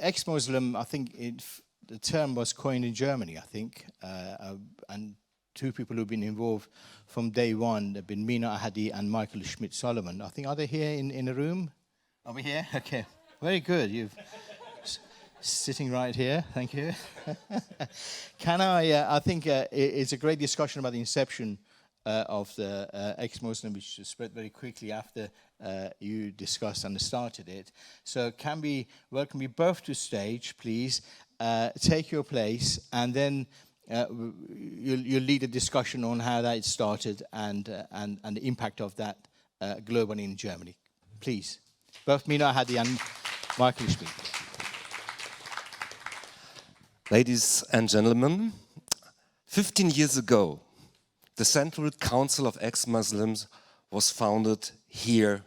ex-Muslim, I think the term was coined in Germany, I think, and two people who've been involved from day one have been Mina Ahadi and Michael Schmidt-Solomon. I think, are they here in the room? Are we here? Okay, very good. You've sitting right here, thank you. I think it's a great discussion about the inception of the ex-Muslim, which spread very quickly after you discussed and started it. So can we welcome you both to stage, please? Take your place, and then you'll lead a discussion on how that started and the impact of that globally in Germany. Please, both Mina Ahadi and Michael Schmidt. Ladies and gentlemen, 15 years ago, the Central Council of Ex-Muslims was founded here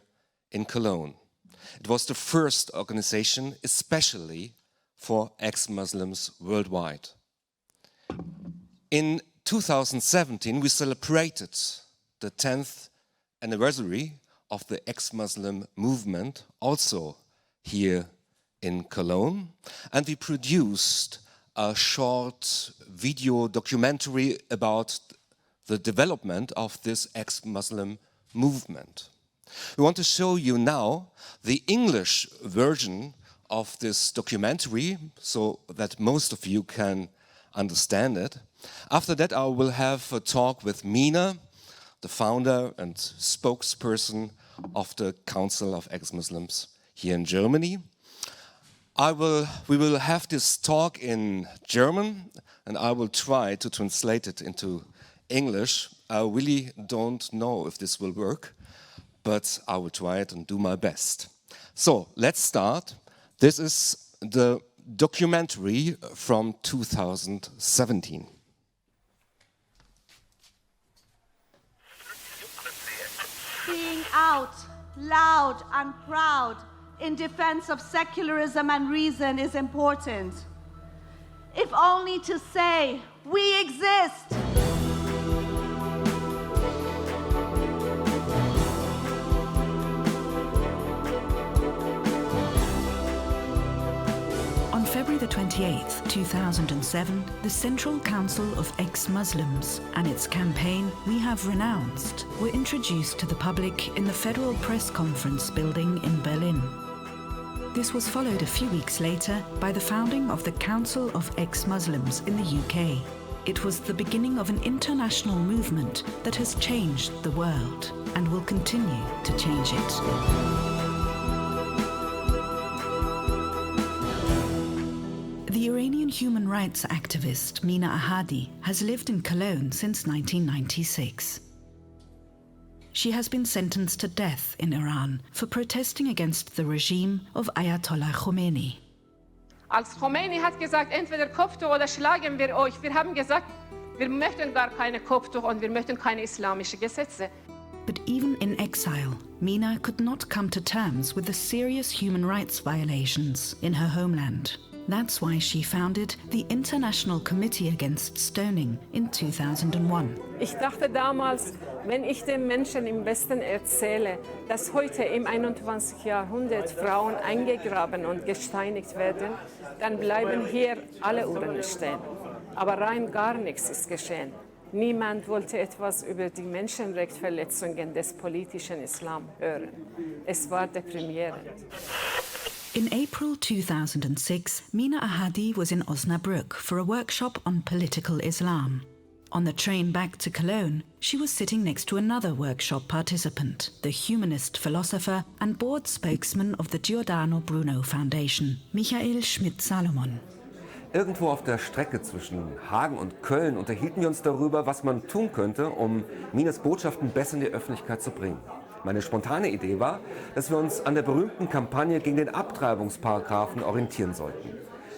in Cologne. It was the first organization especially for ex-Muslims worldwide. In 2017, we celebrated the 10th anniversary of the ex-Muslim movement, also here in Cologne, and we produced a short video documentary about the development of this ex-Muslim movement. We want to show you now the English version of this documentary so that most of you can understand it. After that, I will have a talk with Mina, the founder and spokesperson of the Council of Ex-Muslims here in Germany. We will have this talk in German, and I will try to translate it into English. I really don't know if this will work, but I will try it and do my best. So let's start. This is the documentary from 2017. Being out, loud and proud in defense of secularism and reason is important. If only to say, we exist. On February the 28th, 2007, the Central Council of Ex-Muslims and its campaign, We Have Renounced, were introduced to the public in the Federal Press Conference building in Berlin. This was followed a few weeks later by the founding of the Council of Ex-Muslims in the UK. It was the beginning of an international movement that has changed the world and will continue to change it. The Iranian human rights activist Mina Ahadi has lived in Cologne since 1996. She has been sentenced to death in Iran for protesting against the regime of Ayatollah Khomeini. Als Khomeini hat gesagt, entweder Kopftuch oder schlagen wir euch. Wir haben gesagt, wir möchten gar keine Kopftuch und wir möchten keine islamischen Gesetze. But even in exile, Mina could not come to terms with the serious human rights violations in her homeland. That's why she founded the International Committee Against Stoning in 2001. Ich dachte damals, wenn ich den Menschen im Westen erzähle, dass heute im 21. Jahrhundert Frauen eingegraben und gesteinigt werden, dann bleiben hier alle Uhren stehen. Aber rein gar nichts ist geschehen. Niemand wollte etwas über die Menschenrechtsverletzungen des politischen Islam hören. Es war deprimierend. In April 2006, Mina Ahadi was in Osnabrück for a workshop on political Islam. On the train back to Cologne, she was sitting next to another workshop participant, the humanist philosopher and board spokesman of the Giordano Bruno Foundation, Michael Schmidt-Solomon. Irgendwo auf der Strecke zwischen Hagen und Köln unterhielten wir uns darüber, was man tun könnte, um Minas Botschaften besser in die Öffentlichkeit zu bringen. Meine spontane Idee war, dass wir uns an der berühmten Kampagne gegen den Abtreibungsparagraphen orientieren sollten.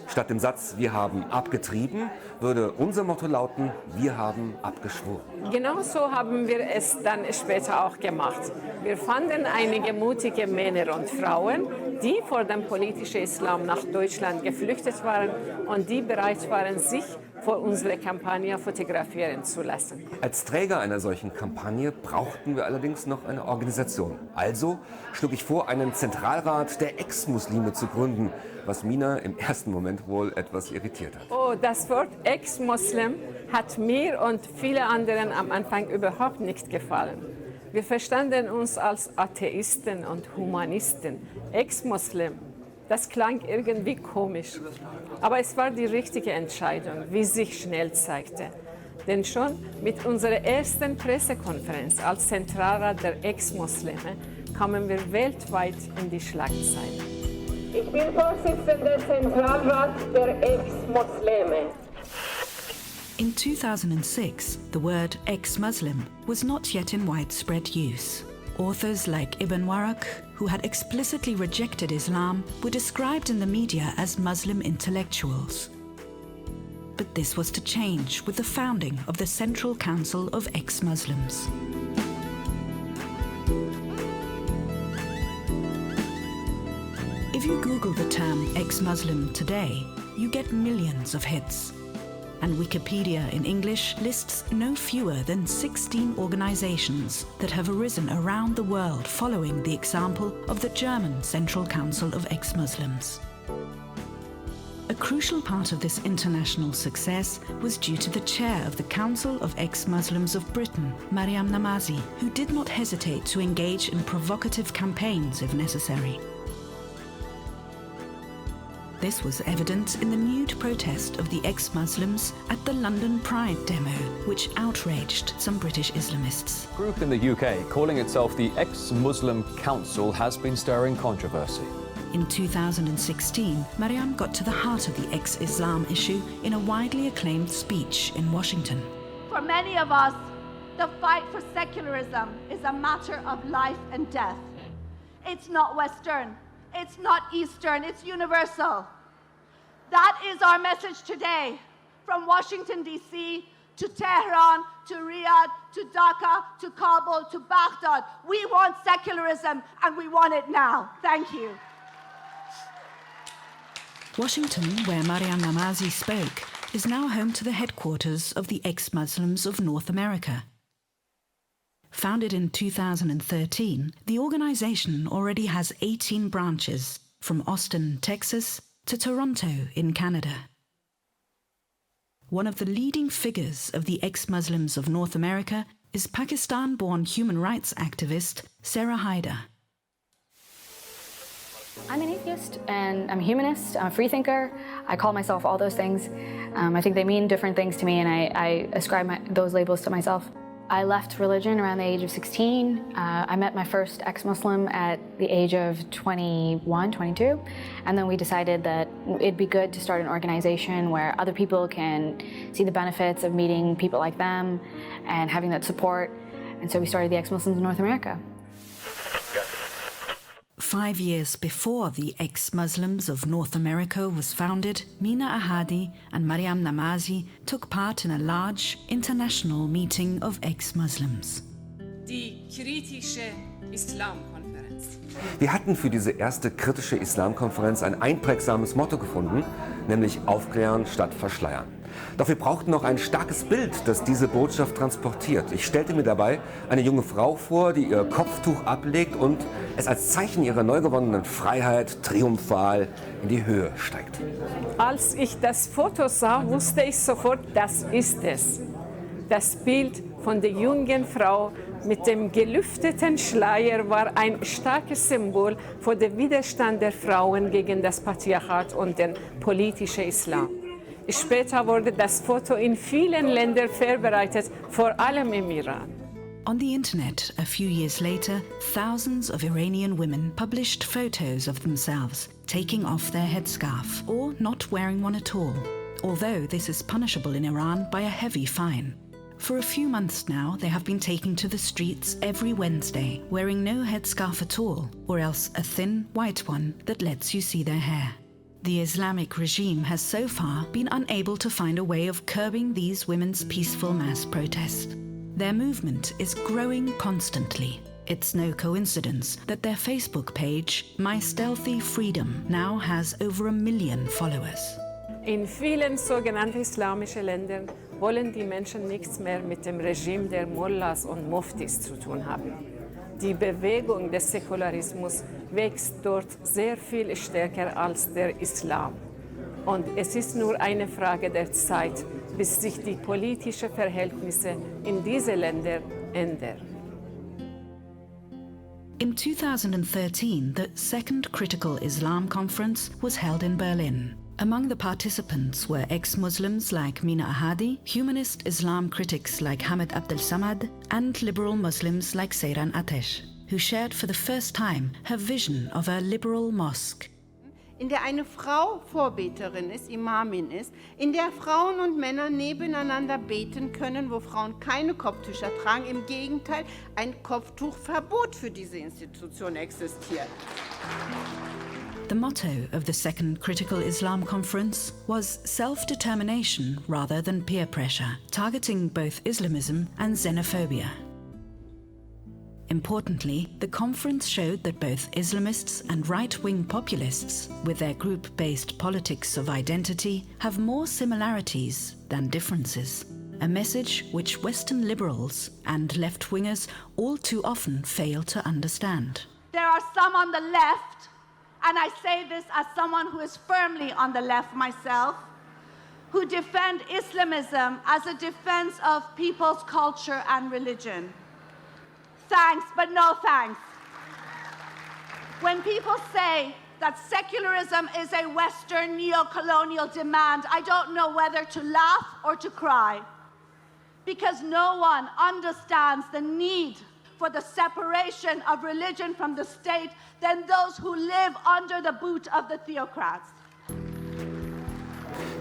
Statt dem Satz, wir haben abgetrieben, würde unser Motto lauten, wir haben abgeschworen. Genau so haben wir es dann später auch gemacht. Wir fanden einige mutige Männer und Frauen, die vor dem politischen Islam nach Deutschland geflüchtet waren und die bereit waren, sich für unsere Kampagne fotografieren zu lassen. Als Träger einer solchen Kampagne brauchten wir allerdings noch eine Organisation. Also schlug ich vor, einen Zentralrat der Ex-Muslime zu gründen, was Mina im ersten Moment wohl etwas irritiert hat. Oh, das Wort Ex-Muslim hat mir und viele anderen am Anfang überhaupt nicht gefallen. Wir verstanden uns als Atheisten und Humanisten. Ex-Muslim, das klang irgendwie komisch. Aber es war die richtige Entscheidung, wie sich schnell zeigte. Denn schon mit unserer ersten Pressekonferenz als Zentralrat der Ex-Muslime kamen wir weltweit in die Schlagzeilen. Ich bin Vorsitzender Zentralrat der Ex-Muslime. In 2006, the word ex-Muslim was not yet in widespread use. Authors like Ibn Waraq, who had explicitly rejected Islam, were described in the media as Muslim intellectuals. But this was to change with the founding of the Central Council of Ex-Muslims. If you Google the term ex-Muslim today, you get millions of hits. And Wikipedia in English lists no fewer than 16 organizations that have arisen around the world following the example of the German Central Council of Ex-Muslims. A crucial part of this international success was due to the chair of the Council of Ex-Muslims of Britain, Maryam Namazi, who did not hesitate to engage in provocative campaigns if necessary. This was evident in the nude protest of the ex-Muslims at the London Pride demo, which outraged some British Islamists. A group in the UK calling itself the Ex-Muslim Council has been stirring controversy. In 2016, Maryam got to the heart of the ex-Islam issue in a widely acclaimed speech in Washington. For many of us, the fight for secularism is a matter of life and death. It's not Western, it's not Eastern, it's universal. That is our message today, from Washington, D.C., to Tehran, to Riyadh, to Dhaka, to Kabul, to Baghdad. We want secularism, and we want it now. Thank you. Washington, where Maryam Namazi spoke, is now home to the headquarters of the Ex-Muslims of North America. Founded in 2013, the organization already has 18 branches, from Austin, Texas, to Toronto in Canada. One of the leading figures of the ex-Muslims of North America is Pakistan-born human rights activist Sarah Haider. I'm an atheist and I'm a humanist, I'm a freethinker. I call myself all those things. I think they mean different things to me and I ascribe those labels to myself. I left religion around the age of 16. I met my first ex-Muslim at the age of 21, 22. And then we decided that it'd be good to start an organization where other people can see the benefits of meeting people like them and having that support. And so we started the Ex-Muslims of North America. 5 years before the Ex-Muslims of North America was founded, Mina Ahadi and Maryam Namazi took part in a large international meeting of ex-Muslims. Die kritische Islamkonferenz. Wir hatten für diese erste kritische Islamkonferenz ein einprägsames Motto gefunden, nämlich Aufklären statt Verschleiern. Doch wir brauchten noch ein starkes Bild, das diese Botschaft transportiert. Ich stellte mir dabei eine junge Frau vor, die ihr Kopftuch ablegt und es als Zeichen ihrer neu gewonnenen Freiheit triumphal in die Höhe steigt. Als ich das Foto sah, wusste ich sofort, das ist es. Das Bild von der jungen Frau mit dem gelüfteten Schleier war ein starkes Symbol für den Widerstand der Frauen gegen das Patriarchat und den politischen Islam. Später wurde das Foto in vielen Ländern verbreitet, vor allem im Iran. On the internet, a few years later, thousands of Iranian women published photos of themselves taking off their headscarf or not wearing one at all, although this is punishable in Iran by a heavy fine. For a few months now, they have been taking to the streets every Wednesday, wearing no headscarf at all, or else a thin, white one that lets you see their hair. The Islamic regime has so far been unable to find a way of curbing these women's peaceful mass protest. Their movement is growing constantly. It's no coincidence that their Facebook page, My Stealthy Freedom, now has over 1 million followers. In vielen sogenannten islamischen Ländern wollen die Menschen nichts mehr mit dem Regime der Mullahs und Muftis zu tun haben. Die Bewegung des Säkularismus wächst dort sehr viel stärker als der Islam. Und es ist nur eine Frage der Zeit, bis sich die politischen Verhältnisse in diesen Ländern ändern. In 2013, the second Critical Islam Conference was held in Berlin. Among the participants were ex-Muslims like Mina Ahadi, humanist Islam critics like Hamid Abdel Samad, and liberal Muslims like Seyran Atesh, who shared for the first time her vision of a liberal mosque. In der eine Frau Vorbeterin ist, Imamin ist, in der Frauen und Männer nebeneinander beten können, wo Frauen keine Kopftücher tragen. Im Gegenteil, ein Kopftuchverbot für diese Institution existiert. The motto of the second Critical Islam Conference was self-determination rather than peer pressure, targeting both Islamism and xenophobia. Importantly, the conference showed that both Islamists and right-wing populists, with their group-based politics of identity, have more similarities than differences. A message which Western liberals and left-wingers all too often fail to understand. There are some on the left, and I say this as someone who is firmly on the left myself, who defend Islamism as a defense of people's culture and religion. Thanks, but no thanks. When people say that secularism is a Western neo-colonial demand, I don't know whether to laugh or to cry, because no one understands the need for the separation of religion from the state than those who live under the boot of the theocrats.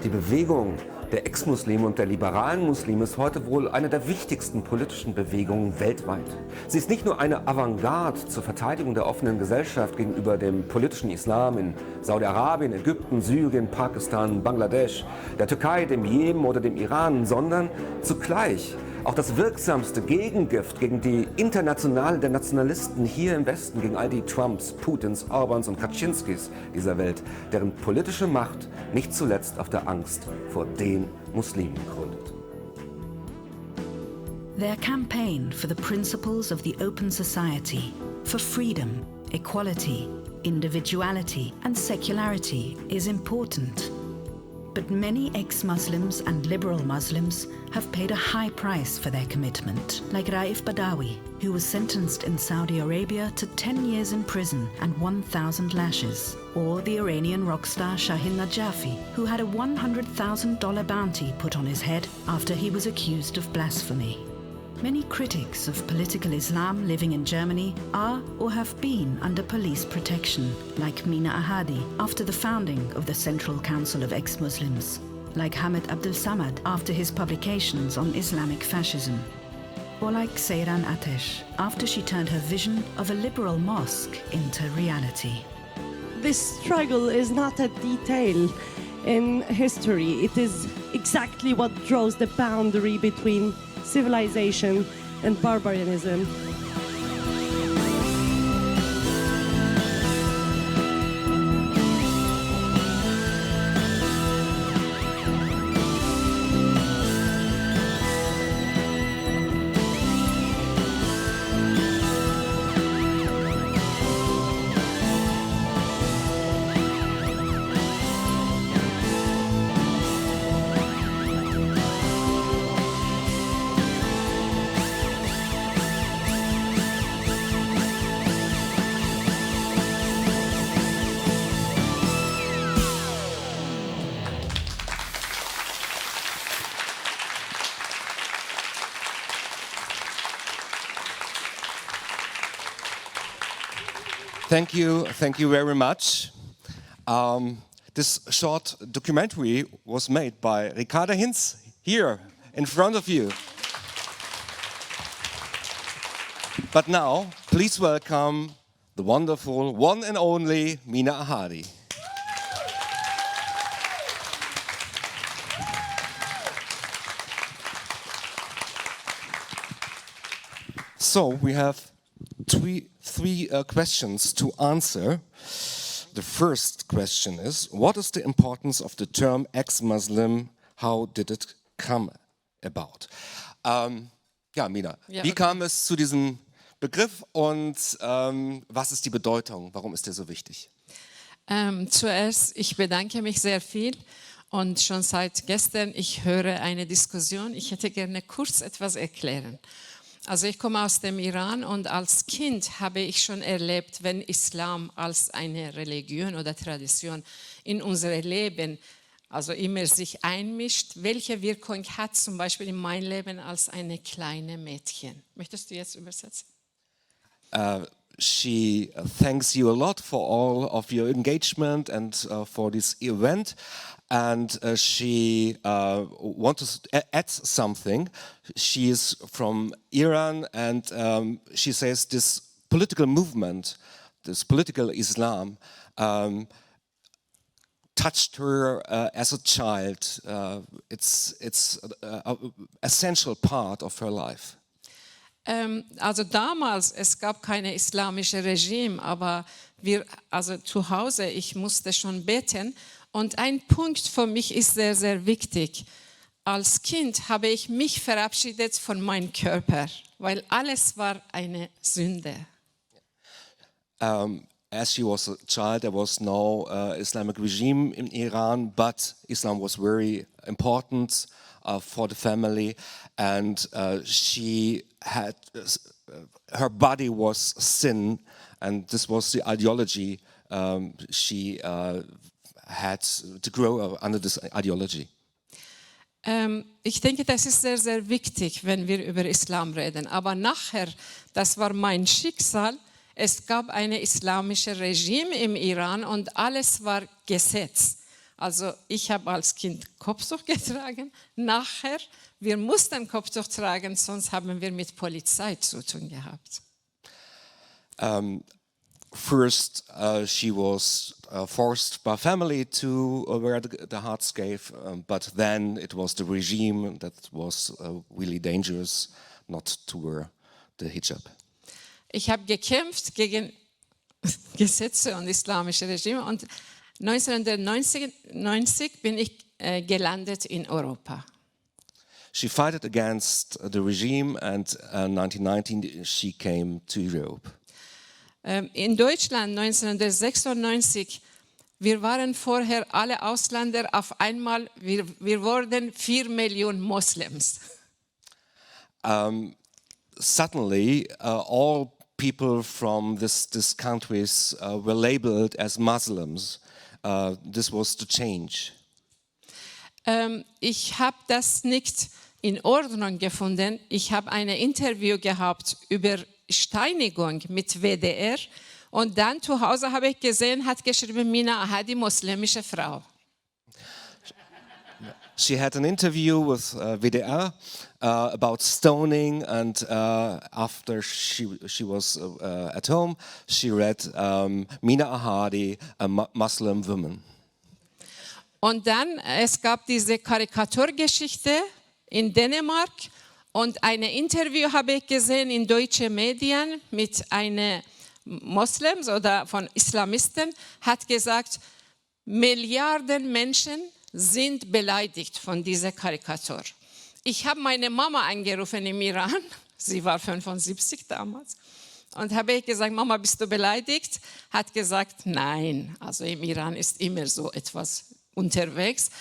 Die Bewegung der Ex-Muslime und der liberalen Muslime ist heute wohl eine der wichtigsten politischen Bewegungen weltweit. Sie ist nicht nur eine Avantgarde zur Verteidigung der offenen Gesellschaft gegenüber dem politischen Islam in Saudi-Arabien, Ägypten, Syrien, Pakistan, Bangladesch, der Türkei, dem Jemen oder dem Iran, sondern zugleich auch das wirksamste Gegengift gegen die Internationale der Nationalisten hier im Westen, gegen all die Trumps, Putins, Orbans und Kaczynskis dieser Welt, deren politische Macht nicht zuletzt auf der Angst vor den Muslimen gründet. Their campaign for the principles of the open society, for freedom, equality, individuality and secularity is important. But many ex-Muslims and liberal Muslims have paid a high price for their commitment, like Raif Badawi, who was sentenced in Saudi Arabia to 10 years in prison and 1,000 lashes, or the Iranian rock star Shahin Najafi, who had a $100,000 bounty put on his head after he was accused of blasphemy. Many critics of political Islam living in Germany are or have been under police protection, like Mina Ahadi after the founding of the Central Council of Ex-Muslims, like Hamid Abdel Samad after his publications on Islamic fascism, or like Seyran Atesh after she turned her vision of a liberal mosque into reality. This struggle is not a detail in history. It is exactly what draws the boundary between civilization and barbarism. Thank you very much. This short documentary was made by Ricarda Hinz here in front of you. But now, please welcome the wonderful one and only Mina Ahadi. So we have three questions to answer. The first question is, what is the importance of the term ex-Muslim? How did it come about? Ja, Mina, wie kam es zu diesem Begriff und was ist die Bedeutung? Warum ist der so wichtig? Zuerst, ich bedanke mich sehr viel und schon seit gestern, ich höre eine Diskussion. Ich hätte gerne kurz etwas erklären. Also ich komme aus dem Iran und als Kind habe ich schon erlebt, wenn Islam als eine Religion oder Tradition in unser Leben also immer sich einmischt, welche Wirkung hat zum Beispiel in mein Leben als eine kleine Mädchen. Möchtest du jetzt übersetzen? She thanks you a lot for all of your engagement and for this event. And she wants to add something. She is from Iran and she says this political movement, this political Islam, touched her as a child. It's an essential part of her life. Also damals, es gab keine islamische Regime, aber also zu Hause, ich musste schon beten. Und ein Punkt für mich ist sehr, sehr wichtig. Als Kind habe ich mich verabschiedet von meinem Körper, weil alles war eine Sünde. As she was a child, there was no Islamic regime in Iran, but Islam was very important for the family, and she had her body was sin, and this was the ideology she had to grow under this ideology. Ich denke, das ist sehr, sehr wichtig, wenn wir über Islam reden. Aber nachher, das war mein Schicksal. Es gab ein islamisches Regime im Iran und alles war Gesetz. Also ich habe als Kind Kopftuch getragen. Nachher, wir mussten Kopftuch tragen, sonst haben wir mit Polizei zu tun gehabt. First, she was forced by family to wear the headscarf, but then it was the regime that was really dangerous not to wear the hijab. Ich habe gekämpft gegen Gesetze und islamische Regime und 1990 bin ich gelandet in Europa. She fought against the regime and 1919 she came to Europe. In Deutschland 1996, wir waren vorher alle Ausländer, auf einmal, wir wurden 4 Millionen Moslems. Suddenly, all people from these countries were labeled as Muslims. This was the change. Ich habe das nicht in Ordnung gefunden. Ich habe ein Interview gehabt über Steinigung mit WDR und dann zu Hause habe ich gesehen, hat geschrieben, Mina Ahadi, muslimische Frau. She had an interview with WDR about stoning, and after she was at home, she read Mina Ahadi, a Muslim woman. Und dann, es gab diese Karikaturgeschichte in Dänemark und ein Interview habe ich gesehen in deutschen Medien mit einem Moslems oder von Islamisten, hat gesagt, Milliarden Menschen sind beleidigt von dieser Karikatur. Ich habe meine Mama angerufen im Iran, sie war 75 damals, und habe ich gesagt, Mama, bist du beleidigt? Hat gesagt, nein, also im Iran ist immer so etwas unterwegs.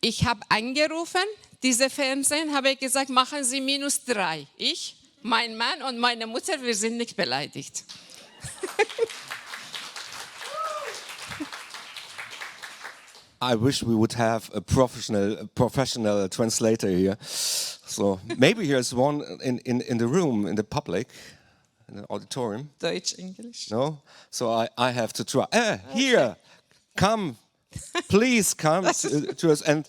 Ich habe angerufen, diese Fernsehen, habe ich gesagt, machen Sie -3. Ich, mein Mann und meine Mutter, wir sind nicht beleidigt. I wish we would have a professional translator here. So maybe here's one in the room, in the public, in the auditorium. Deutsch, English. No? So I have to try. Here, come, please come to us. And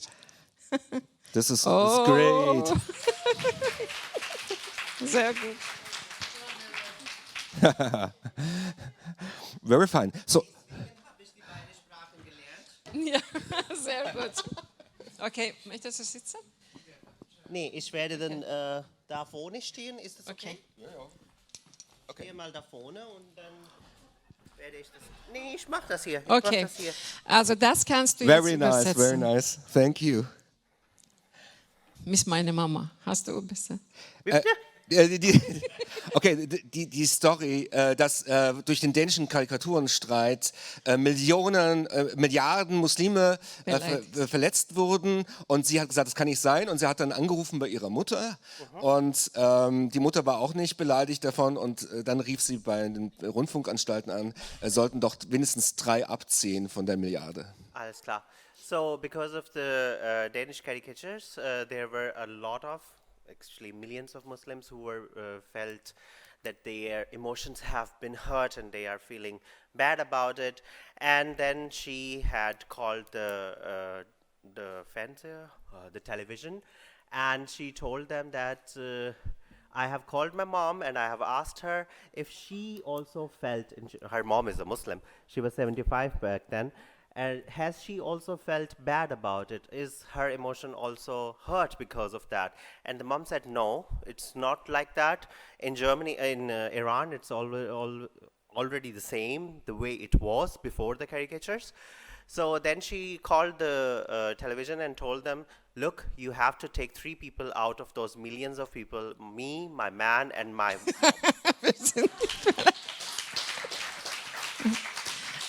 this is great. Sehr gut. Very fine. So. Ja, sehr gut. Okay, möchtest du sitzen? Nee, ich werde dann da vorne stehen. Ist das okay? Ja. Okay. Stehe mal da vorne und dann werde ich das. Nee, ich mach das hier. Okay, also das kannst du Very jetzt nice, übersetzen. very nice. Thank you. Miss meine Mama. Hast du übersetzt? Okay, die Story, dass durch den dänischen Karikaturenstreit Milliarden Muslime verletzt wurden und sie hat gesagt, das kann nicht sein und sie hat dann angerufen bei ihrer Mutter und die Mutter war auch nicht beleidigt davon und dann rief sie bei den Rundfunkanstalten an, sollten doch wenigstens 3 abziehen von der Milliarde. Alles klar. So, because of the Danish caricatures, there were a lot of, actually millions of Muslims who were felt that their emotions have been hurt and they are feeling bad about it. And then she had called the Fernseher, the television, and she told them that I have called my mom and I have asked her if she also felt, her mom is a Muslim, she was 75 back then, and has she also felt bad about it? Is her emotion also hurt because of that? And the mom said, no, it's not like that. In Germany, in Iran, it's already the same, the way it was before the caricatures. So then she called the television and told them, look, you have to take 3 people out of those millions of people, me, my man, and my...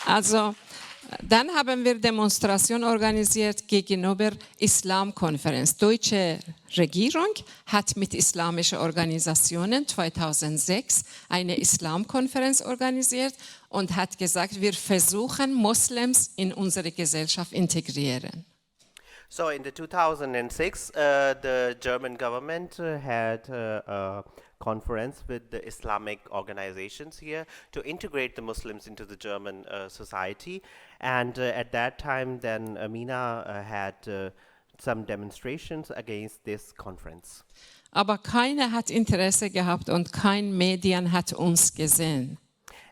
Also, dann haben wir Demonstration organisiert gegenüber Islamkonferenz. Deutsche Regierung hat mit islamischen Organisationen 2006 eine Islamkonferenz organisiert und hat gesagt, wir versuchen Moslems in unsere Gesellschaft integrieren. So in the 2006, the German government had a conference with the Islamic organizations here to integrate the Muslims into the German society. And at that time, then Amina had some demonstrations against this conference. Aber keiner hat Interesse gehabt und kein Medien hat uns gesehen.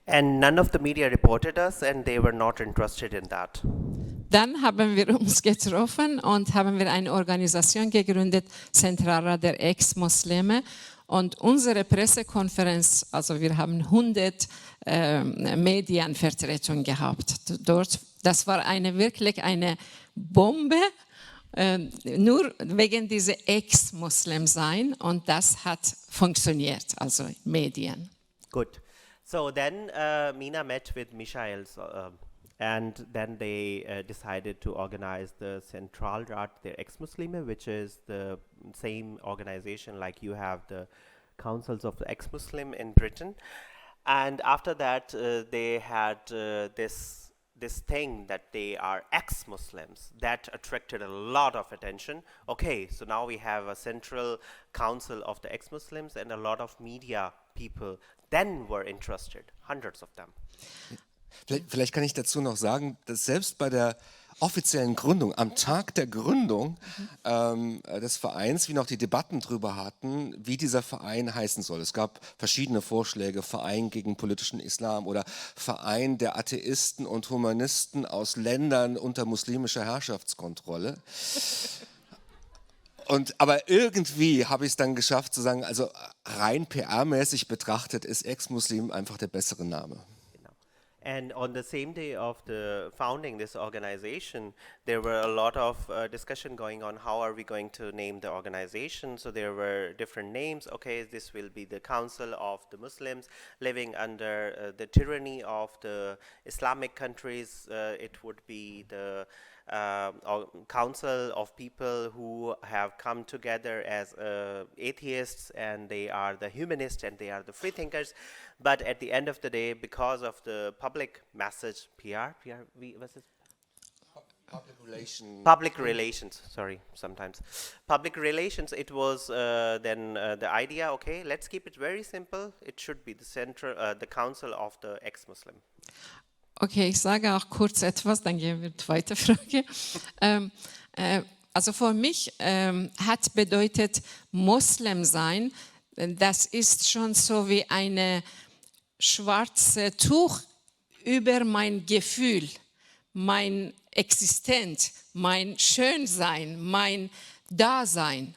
And none of the media reported us and they were not interested in that. Dann haben wir uns getroffen und haben wir eine Organisation gegründet, Zentralrat der Ex-Muslime. Und unsere Pressekonferenz, also wir haben 100 Medienvertretungen gehabt. Dort, das war wirklich eine Bombe, nur wegen dieser Ex-Muslim sein. Und das hat funktioniert, also Medien. Good. So then Mina met with Michael and then they decided to organize the Zentralrat der Ex-Muslime, which is the same organization like you have the councils of the ex-Muslim in Britain. And after that, they had this thing that they are ex-Muslims. That attracted a lot of attention. Okay, so now we have a central council of the ex-Muslims and a lot of media people then were interested, hundreds of them. Vielleicht kann ich dazu noch sagen, dass selbst bei der offiziellen Gründung, am Tag der Gründung des Vereins, wir noch die Debatten darüber hatten, wie dieser Verein heißen soll. Es gab verschiedene Vorschläge, Verein gegen politischen Islam oder Verein der Atheisten und Humanisten aus Ländern unter muslimischer Herrschaftskontrolle. Aber irgendwie habe ich es dann geschafft zu sagen, also rein PR-mäßig betrachtet ist Ex-Muslim einfach der bessere Name. And on the same day of the founding this organization, there were a lot of discussion going on. How are we going to name the organization? So there were different names. Okay, this will be the Council of the Muslims living under the tyranny of the Islamic countries. It would be the council of people who have come together as atheists, and they are the humanists and they are the free thinkers. But at the end of the day, because of the public message, what's it? Public relations, sorry, sometimes. Public relations, it was then the idea, okay, let's keep it very simple. It should be the council of the ex-Muslim. Okay, ich sage auch kurz etwas, dann gehen wir die zweite Frage. Also für mich hat bedeutet Moslem sein, das ist schon so wie eine schwarze Tuch über mein Gefühl, mein Existenz, mein Schönsein, mein Dasein.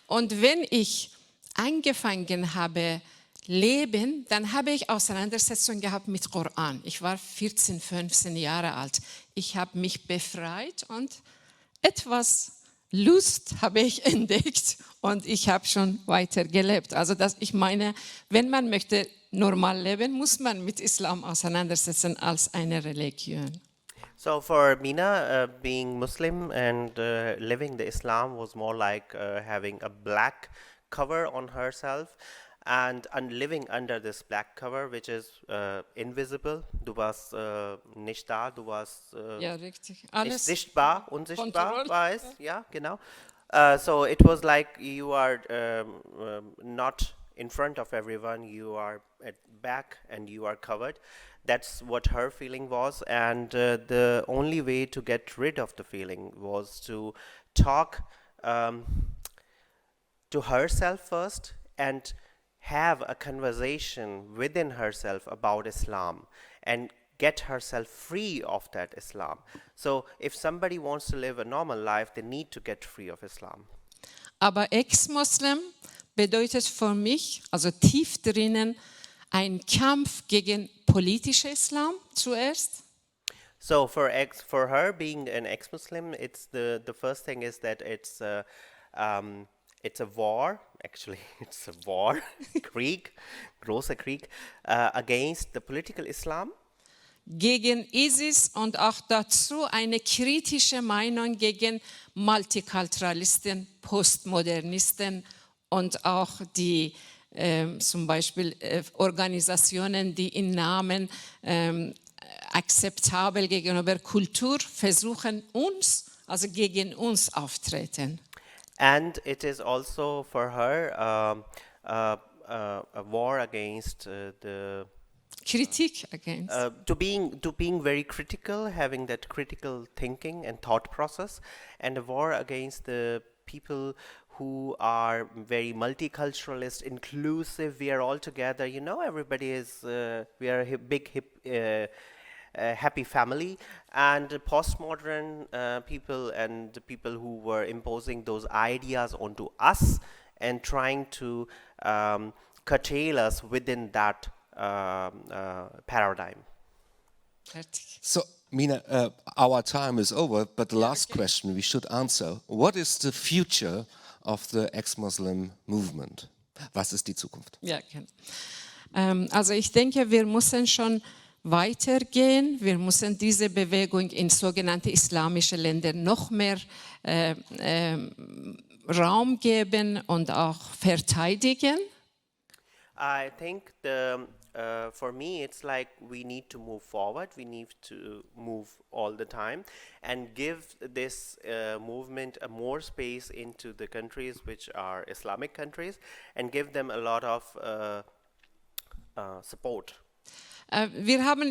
Und wenn ich angefangen habe, Leben, dann habe ich Auseinandersetzungen gehabt mit Koran. Ich war 14, 15 Jahre alt. Ich habe mich befreit und etwas Lust habe ich entdeckt und ich habe schon weiter gelebt. Also ich meine, wenn man möchte normal leben, muss man mit Islam auseinandersetzen als eine Religion. So for Mina, being Muslim and living the Islam was more like having a black cover on herself and living under this black cover, which is invisible. Du warst nicht da, du warst Ja, richtig. nicht Alles sichtbar, unsichtbar Kontrolle. war es, ja, genau. So it was like you are not in front of everyone, you are at back and you are covered. That's what her feeling was, and the only way to get rid of the feeling was to talk to herself first and have a conversation within herself about Islam and get herself free of that Islam. So if somebody wants to live a normal life, they need to get free of Islam. Aber Ex-Moslem bedeutet für mich, also tief drinnen, ein Kampf gegen politische Islam zuerst. So for her being an ex-Muslim, it's the first thing is that it's a war. Actually, it's a war, Krieg, großer Krieg against the political Islam. Gegen ISIS und auch dazu eine kritische Meinung gegen Multikulturalisten, Postmodernisten und auch die zum Beispiel Organisationen, die im Namen akzeptabel gegenüber Kultur versuchen, also gegen uns auftreten. And it is also for her a war against the Kritik against. to being very critical, having that critical thinking and thought process, and a war against the people who are very multiculturalist, inclusive. We are all together. You know, everybody is. We are a big, happy family, and postmodern people and the people who were imposing those ideas onto us and trying to curtail us within that paradigm. So, Mina, our time is over, but the last question we should answer. What is the future of the ex-Muslim movement? Was ist die Zukunft? Ja, genau. Also ich denke, wir müssen schon weitergehen. Wir müssen diese Bewegung in sogenannte islamische Länder noch mehr Raum geben und auch verteidigen. I think for me, it's like we need to move forward. We need to move all the time and give this movement a more space into the countries which are Islamic countries and give them a lot of support.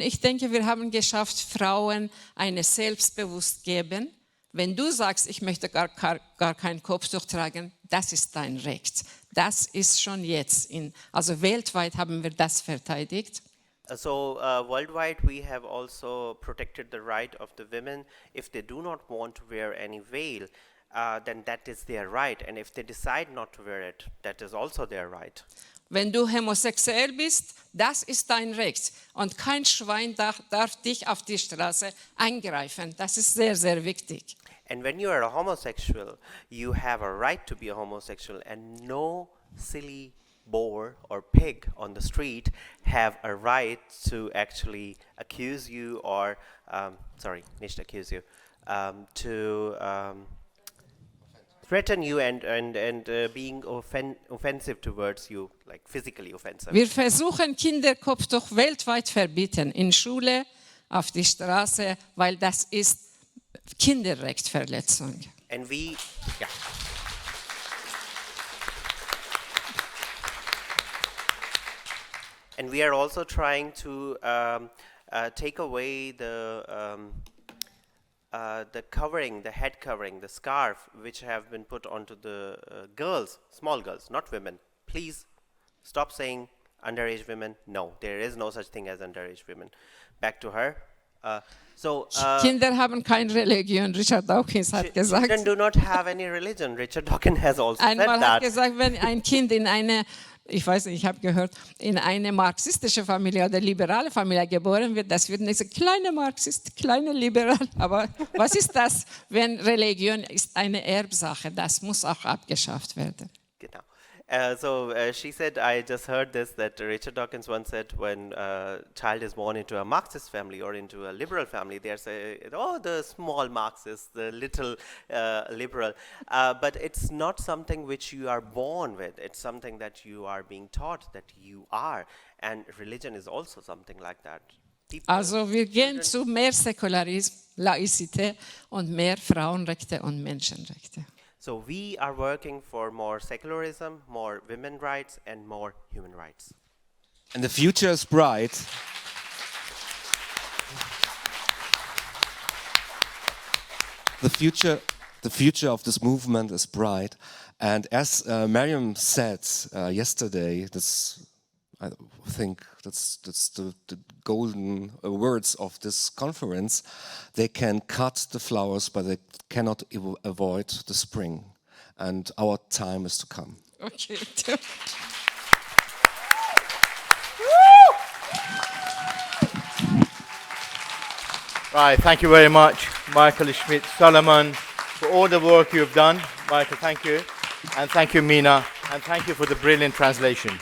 Ich denke, wir haben geschafft, Frauen eine Selbstbewusst geben. Wenn du sagst, ich möchte gar kein Kopftuch tragen, das ist dein Recht. Das ist schon jetzt, also weltweit haben wir das verteidigt. So worldwide we have also protected the right of the women. If they do not want to wear any veil, then that is their right. And if they decide not to wear it, that is also their right. Wenn du homosexuell bist, das ist dein Recht. Und kein Schwein darf dich auf die Straße angreifen. Das ist sehr, sehr wichtig. And when you are a homosexual, you have a right to be a homosexual, and no silly boar or pig on the street have a right to actually accuse you or, sorry, nicht accuse you, to threaten you and being offensive towards you, like physically offensive. Wir versuchen Kinderkopftuch weltweit verbieten, in Schule, auf die Straße, weil das ist Kinderrechtsverletzung. And we, yeah. And we are also trying to take away the covering, the head covering, the scarf, which have been put onto the girls, small girls, not women. Please stop saying underage women. No, there is no such thing as underage women. Back to her. Kinder haben keine Religion, Richard Dawkins hat gesagt. Children do not have any religion. Richard Dawkins has also said Einmal that. hat gesagt, wenn ein Kind in eine ich weiß nicht, ich habe gehört, in eine marxistische Familie oder liberale Familie geboren wird, das wird nicht kleine Marxist, kleine Liberal. Aber was ist das, wenn Religion ist eine Erbsache? Das muss auch abgeschafft werden. Genau. She said, I just heard this, that Richard Dawkins once said, when a child is born into a Marxist family or into a liberal family, they say, oh, the small Marxist, the little liberal. But it's not something which you are born with. It's something that you are being taught that you are. And religion is also something like that. Also wir gehen zu mehr Säkularismus, Laizität und mehr Frauenrechte und Menschenrechte. So we are working for more secularism, more women's rights, and more human rights. And the future is bright. The future of this movement is bright. And as Mariam said yesterday, I think that's the golden words of this conference. They can cut the flowers, but they cannot avoid the spring. And our time is to come. Okay. Right, thank you very much, Michael Schmidt-Solomon, for all the work you've done. Michael, thank you. And thank you, Mina. And thank you for the brilliant translation.